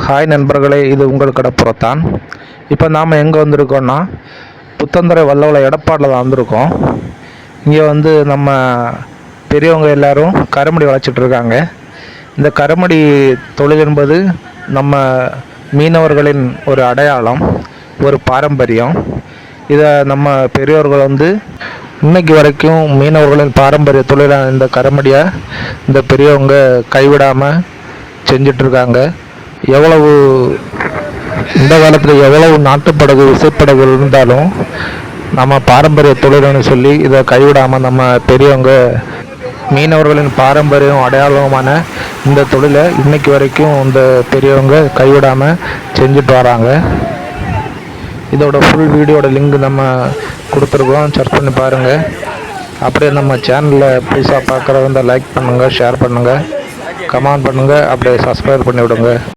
Hi நண்பர்களே, இது உங்கள் கடப்புறத்தான். இப்போ நாம் எங்கே வந்திருக்கோன்னா புத்தந்துறை வல்லவள எடப்பாடில் தான் வந்திருக்கோம். இங்கே வந்து நம்ம பெரியவங்க எல்லோரும் கருமடி வளச்சிட்ருக்காங்க. இந்த கருமடி தொழில் என்பது நம்ம மீனவர்களின் ஒரு அடையாளம், ஒரு பாரம்பரியம். இதை நம்ம பெரியவர்கள் வந்து இன்னைக்கு வரைக்கும் மீனவர்களின் பாரம்பரிய தொழிலான இந்த கருமடியை இந்த பெரியவங்க கைவிடாமல் செஞ்சிட்ருக்காங்க. எவ்வளவு இந்த காலத்தில் எவ்வளவு நாட்டுப்படகு விசைப்படகு இருந்தாலும் நம்ம பாரம்பரிய தொழில்னு சொல்லி இதை கைவிடாமல் நம்ம பெரியவங்க மீனவர்களின் பாரம்பரியம் அடையாளமான இந்த தொழிலை இன்னைக்கு வரைக்கும் இந்த பெரியவங்க கைவிடாமல் செஞ்சுட்டு வராங்க. இதோட ஃபுல் வீடியோட லிங்க் நம்ம கொடுத்துருக்கோம், சர்ச் பண்ணி பாருங்கள். அப்படியே நம்ம சேனலில் புதுசாக பார்க்குறவங்க லைக் பண்ணுங்கள், ஷேர் பண்ணுங்கள், கமெண்ட் பண்ணுங்கள், அப்படியே சப்ஸ்கிரைப் பண்ணி விடுங்க.